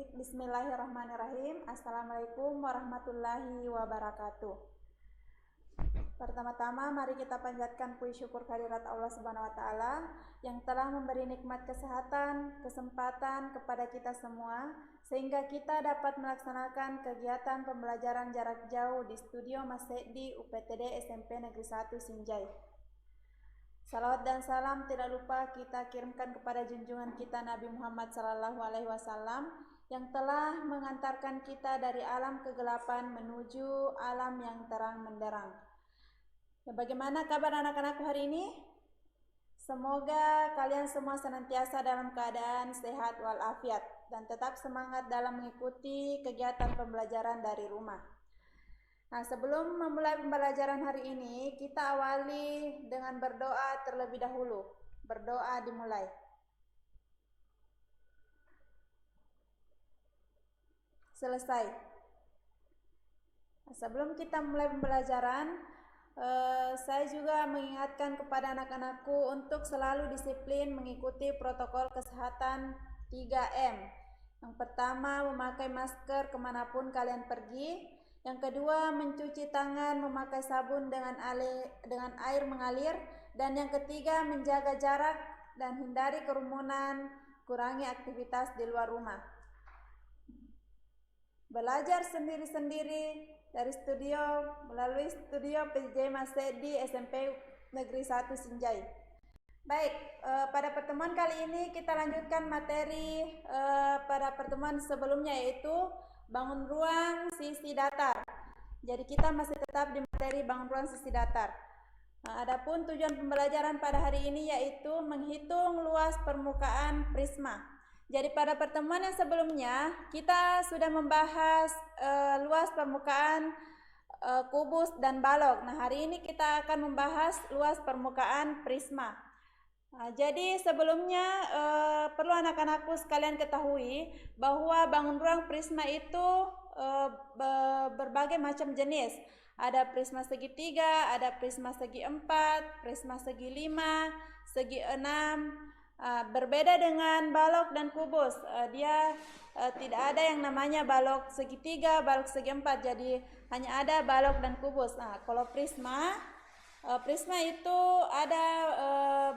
Baik, bismillahirrahmanirrahim. Assalamualaikum warahmatullahi wabarakatuh. Pertama-tama mari kita panjatkan puji syukur kehadirat Allah Subhanahu wa taala yang telah memberi nikmat kesehatan, kesempatan kepada kita semua sehingga kita dapat melaksanakan kegiatan pembelajaran jarak jauh di Studio Mas Sedi UPTD SMP Negeri 1 Sinjai. Salawat dan salam tidak lupa kita kirimkan kepada junjungan kita Nabi Muhammad SAW yang telah mengantarkan kita dari alam kegelapan menuju alam yang terang menderang. Ya, bagaimana kabar anak-anakku hari ini? Semoga kalian semua senantiasa dalam keadaan sehat walafiat dan tetap semangat dalam mengikuti kegiatan pembelajaran dari rumah. Nah, sebelum memulai pembelajaran hari ini, kita awali dengan berdoa terlebih dahulu. Berdoa dimulai. Selesai. Nah, sebelum kita mulai pembelajaran, saya juga mengingatkan kepada anak-anakku untuk selalu disiplin mengikuti protokol kesehatan 3M. Yang pertama, memakai masker kemanapun kalian pergi. Yang kedua, mencuci tangan memakai sabun dengan air mengalir. Dan yang ketiga, menjaga jarak dan hindari kerumunan, kurangi aktivitas di luar rumah. Belajar sendiri-sendiri dari studio melalui studio PJJ Mas Sedi SMP Negeri 1 Sinjai. Baik, pada pertemuan kali ini kita lanjutkan materi pada pertemuan sebelumnya, yaitu bangun ruang sisi datar. Jadi kita masih tetap di materi bangun ruang sisi datar. Nah, adapun tujuan pembelajaran pada hari ini yaitu menghitung luas permukaan prisma. Jadi pada pertemuan yang sebelumnya kita sudah membahas luas permukaan kubus dan balok. Nah, hari ini kita akan membahas luas permukaan prisma. Nah, jadi sebelumnya perlu anak-anakku sekalian ketahui bahwa bangun ruang prisma itu berbagai macam jenis. Ada prisma segitiga, ada prisma segi 4, prisma segi 5, segi 6. Berbeda dengan balok dan kubus, dia tidak ada yang namanya balok segitiga, balok segi 4, jadi hanya ada balok dan kubus. Nah, kalau prisma itu ada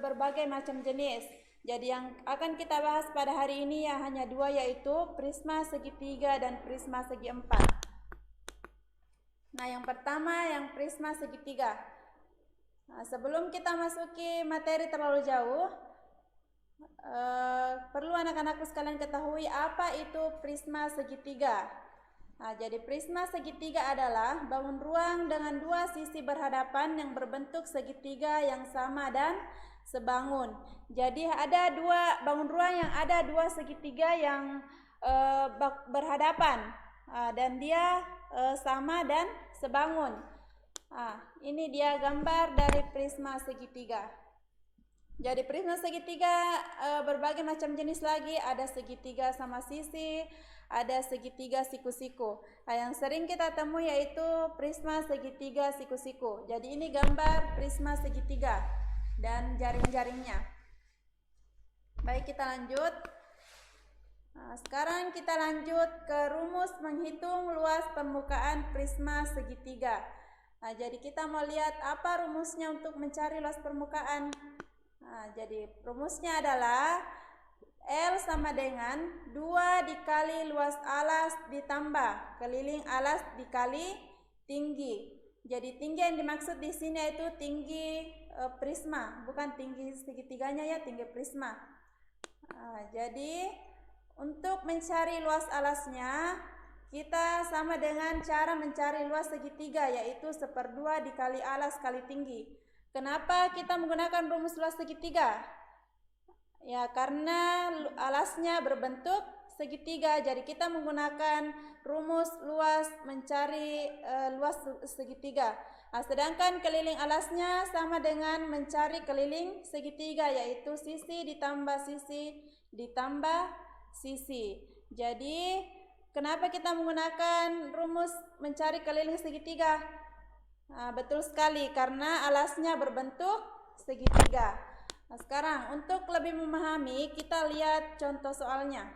berbagai macam jenis. Jadi yang akan kita bahas pada hari ini ya hanya dua, yaitu prisma segitiga dan prisma segi 4. Nah, yang pertama yang prisma segitiga. Nah, sebelum kita masuki materi terlalu jauh, perlu anak-anakku sekalian ketahui apa itu prisma segitiga. Nah, jadi prisma segitiga adalah bangun ruang dengan dua sisi berhadapan yang berbentuk segitiga yang sama dan sebangun. Jadi ada dua bangun ruang yang ada dua segitiga yang berhadapan dan dia sama dan sebangun. Ini dia gambar dari prisma segitiga. Jadi prisma segitiga berbagai macam jenis lagi, ada segitiga sama sisi, ada segitiga siku-siku. Nah, yang sering kita temui yaitu prisma segitiga siku-siku. Jadi ini gambar prisma segitiga dan jaring-jaringnya. Baik, kita lanjut. Nah, sekarang kita lanjut ke rumus menghitung luas permukaan prisma segitiga. Nah, jadi kita mau lihat apa rumusnya untuk mencari luas permukaan. Nah, jadi rumusnya adalah L sama dengan 2 dikali luas alas ditambah keliling alas dikali tinggi. Jadi tinggi yang dimaksud di sini yaitu tinggi prisma, bukan tinggi segitiganya ya, tinggi prisma. Nah, jadi untuk mencari luas alasnya kita sama dengan cara mencari luas segitiga, yaitu 1/2 dikali alas kali tinggi. Kenapa kita menggunakan rumus luas segitiga? Ya, karena alasnya berbentuk segitiga, jadi kita menggunakan rumus luas mencari luas segitiga. Nah, sedangkan keliling alasnya sama dengan mencari keliling segitiga, yaitu sisi ditambah sisi ditambah sisi. Jadi kenapa kita menggunakan rumus mencari keliling segitiga? Nah, betul sekali, karena alasnya berbentuk segitiga. Nah, sekarang untuk lebih memahami, kita lihat contoh soalnya.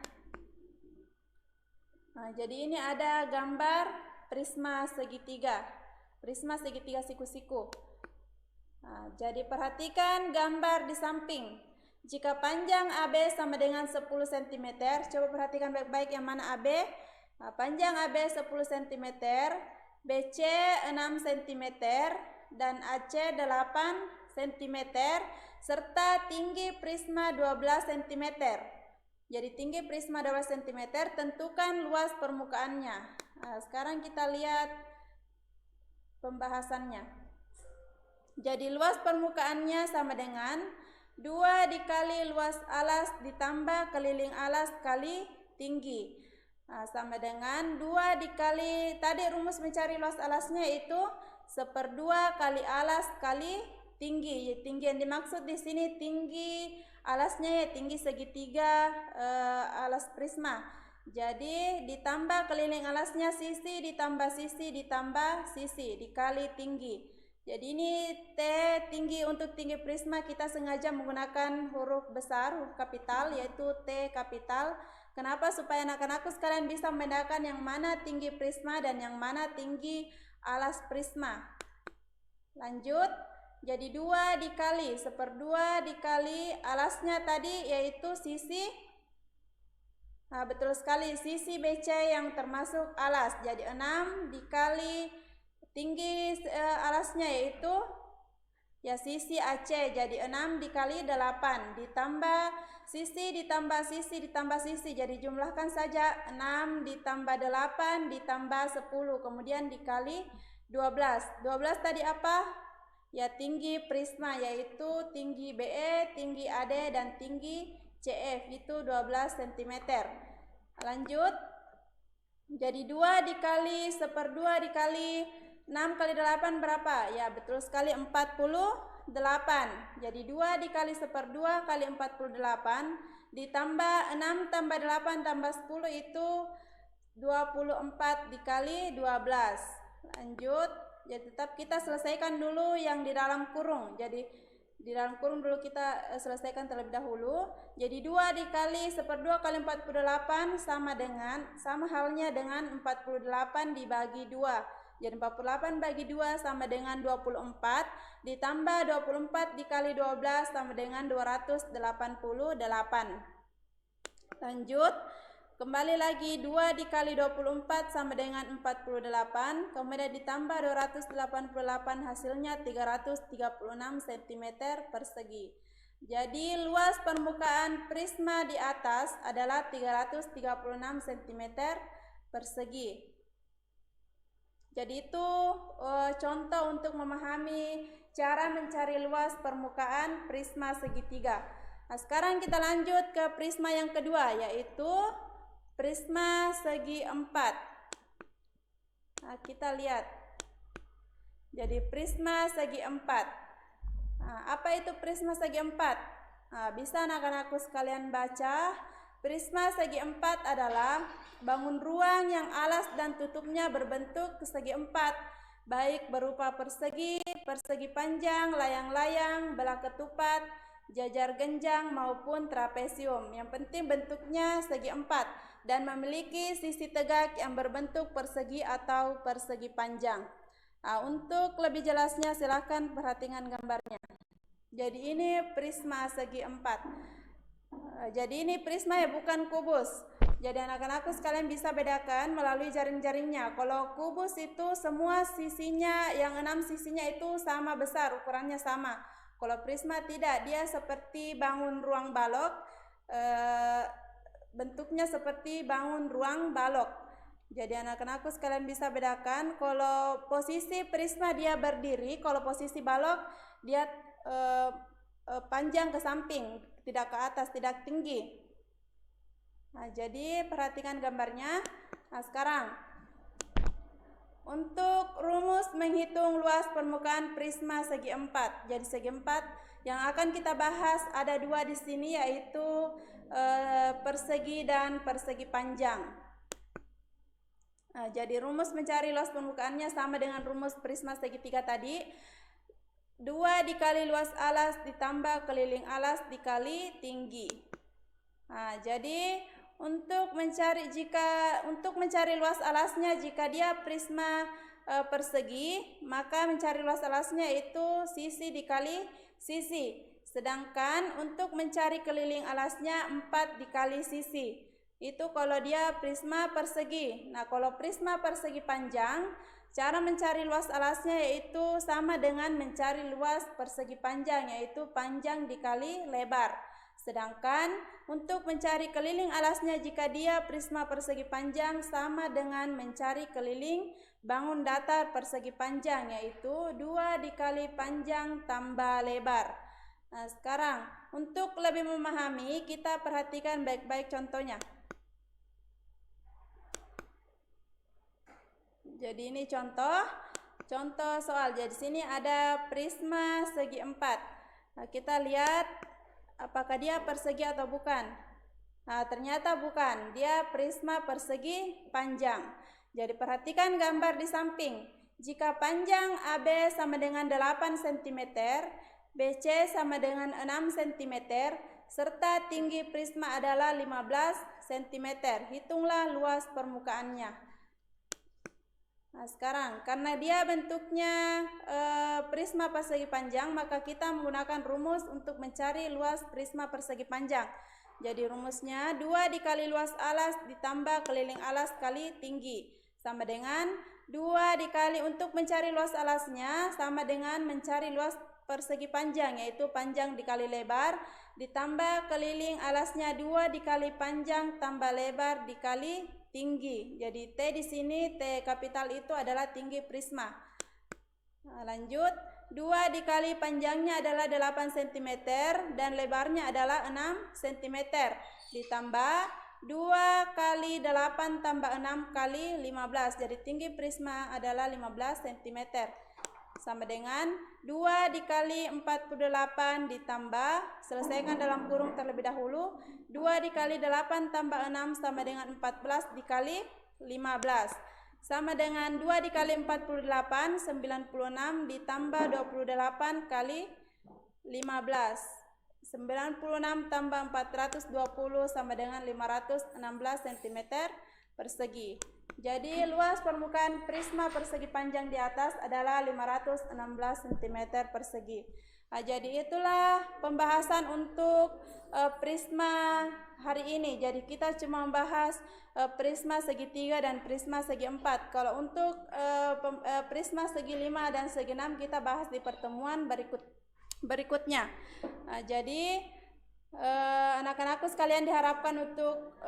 Nah, jadi ini ada gambar prisma segitiga siku-siku. Nah, jadi perhatikan gambar di samping. Jika panjang AB sama dengan 10 cm, coba perhatikan baik-baik yang mana AB. Nah, panjang AB 10 cm, BC 6 cm, dan AC 8 cm, serta tinggi prisma 12 cm. Jadi tinggi prisma 12 cm, tentukan luas permukaannya. Nah, sekarang kita lihat pembahasannya. Jadi luas permukaannya sama dengan 2 dikali luas alas ditambah keliling alas kali tinggi. Nah, sama dengan 2 dikali, tadi rumus mencari luas alasnya itu 1/2 kali alas kali tinggi. Tinggi yang dimaksud di sini tinggi alasnya ya tinggi segitiga alas prisma. Jadi ditambah keliling alasnya sisi ditambah sisi ditambah sisi dikali tinggi. Jadi ini T tinggi, untuk tinggi prisma kita sengaja menggunakan huruf besar, huruf kapital, yaitu T kapital. Kenapa? Supaya anak-anakku sekalian bisa membedakan yang mana tinggi prisma dan yang mana tinggi alas prisma. Lanjut. Jadi 2 dikali 1/2 dikali alasnya tadi yaitu sisi. Nah, betul sekali, sisi BC yang termasuk alas. Jadi 6 dikali tinggi alasnya yaitu ya sisi AC. Jadi 6 dikali 8 ditambah sisi ditambah sisi ditambah sisi. Jadi jumlahkan saja 6 ditambah 8 ditambah 10 kemudian dikali 12. 12 tadi apa? Ya tinggi prisma, yaitu tinggi BE, tinggi AD, dan tinggi CF itu 12 cm. Lanjut. Jadi 2 dikali 1/2 dikali 6 kali 8 berapa? Ya betul sekali 48. Jadi 2 dikali 1/2 kali 48 ditambah 6 tambah 8 tambah 10 itu 24 dikali 12. Lanjut. Jadi tetap kita selesaikan dulu yang di dalam kurung. Jadi di dalam kurung dulu kita selesaikan terlebih dahulu. Jadi 2 dikali 1/2 kali 48 sama halnya dengan 48 dibagi 2. Jadi 48 bagi 2 sama dengan 24 ditambah 24 dikali 12 sama dengan 288. Lanjut. Kembali lagi 2 dikali 24 sama dengan 48, kemudian ditambah 288 hasilnya 336 cm persegi. Jadi luas permukaan prisma di atas adalah 336 cm persegi. Jadi itu contoh untuk memahami cara mencari luas permukaan prisma segitiga. Nah, sekarang kita lanjut ke prisma yang kedua, yaitu prisma segi 4. Nah, kita lihat. Jadi prisma segi 4. Nah, apa itu prisma segi 4? Nah, bisa anak-anakku sekalian baca. Prisma segi 4 adalah bangun ruang yang alas dan tutupnya berbentuk segi 4, baik berupa persegi, persegi panjang, layang-layang, belah ketupat, jajar genjang maupun trapesium. Yang penting bentuknya segi 4 dan memiliki sisi tegak yang berbentuk persegi atau persegi panjang. Nah, untuk lebih jelasnya silakan perhatikan gambarnya. Jadi ini prisma segi 4. Jadi ini prisma ya, bukan kubus. Jadi anak-anakku sekalian bisa bedakan melalui jaring-jaringnya. Kalau kubus itu semua sisinya, yang 6 sisinya itu sama besar, ukurannya sama. Kalau prisma tidak, dia seperti bangun ruang balok, bentuknya seperti bangun ruang balok. Jadi anak-anakku sekalian bisa bedakan, kalau posisi prisma dia berdiri, kalau posisi balok dia panjang ke samping, tidak ke atas, tidak tinggi. Nah, jadi perhatikan gambarnya. Nah, sekarang untuk rumus menghitung luas permukaan prisma segi 4. Jadi segi 4 yang akan kita bahas ada 2 di sini, yaitu persegi dan persegi panjang. Nah, jadi rumus mencari luas permukaannya sama dengan rumus prisma segitiga tadi. 2 dikali luas alas ditambah keliling alas dikali tinggi. Nah, jadi untuk mencari luas alasnya, jika dia prisma persegi, maka mencari luas alasnya itu sisi dikali sisi. Sedangkan untuk mencari keliling alasnya 4 dikali sisi. Itu kalau dia prisma persegi. Nah, kalau prisma persegi panjang, cara mencari luas alasnya yaitu sama dengan mencari luas persegi panjang, yaitu panjang dikali lebar. Sedangkan untuk mencari keliling alasnya, jika dia prisma persegi panjang, sama dengan mencari keliling bangun datar persegi panjang, yaitu 2 dikali panjang tambah lebar. Nah, sekarang untuk lebih memahami, kita perhatikan baik-baik contohnya. Jadi ini contoh soal. Jadi sini ada prisma segi 4. Nah, kita lihat apakah dia persegi atau bukan. Nah, ternyata bukan. Dia prisma persegi panjang. Jadi perhatikan gambar di samping. Jika panjang AB sama dengan 8 cm, BC sama dengan 6 cm, serta tinggi prisma adalah 15 cm. Hitunglah luas permukaannya. Nah, sekarang karena dia bentuknya prisma persegi panjang, maka kita menggunakan rumus untuk mencari luas prisma persegi panjang. Jadi rumusnya 2 dikali luas alas ditambah keliling alas kali tinggi, sama dengan 2 dikali, untuk mencari luas alasnya sama dengan mencari luas persegi panjang, yaitu panjang dikali lebar, ditambah keliling alasnya 2 dikali panjang tambah lebar dikali tinggi. Jadi T di sini, T kapital itu adalah tinggi prisma. Nah, lanjut, 2 dikali panjangnya adalah 8 cm dan lebarnya adalah 6 cm. Ditambah 2 kali 8 tambah 6 kali 15. Jadi tinggi prisma adalah 15 cm. Sama dengan 2 dikali 48 ditambah, selesaikan dalam kurung terlebih dahulu, 2 dikali 8 tambah 6 sama dengan 14 dikali 15. Sama dengan 2 dikali 48, 96 ditambah 28 kali 15. 96 tambah 420 sama dengan 516 cm persegi. Jadi luas permukaan prisma persegi panjang di atas adalah 516 cm persegi. Nah, jadi itulah pembahasan untuk prisma hari ini. Jadi kita cuma membahas prisma segitiga dan prisma segi 4. Kalau untuk prisma segi 5 dan segi 6 kita bahas di pertemuan berikutnya. Nah, jadi anak-anakku sekalian diharapkan untuk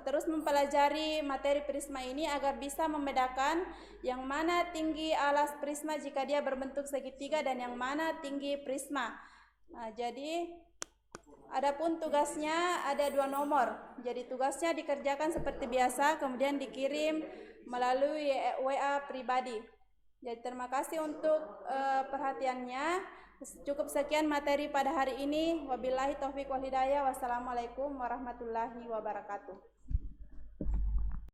terus mempelajari materi prisma ini agar bisa membedakan yang mana tinggi alas prisma jika dia berbentuk segitiga dan yang mana tinggi prisma. Nah, jadi adapun tugasnya ada 2 nomor. Jadi tugasnya dikerjakan seperti biasa, kemudian dikirim melalui WA pribadi. Jadi terima kasih untuk perhatiannya. Cukup sekian materi pada hari ini. Wabillahi taufiq wal hidayah. Wassalamualaikum warahmatullahi wabarakatuh.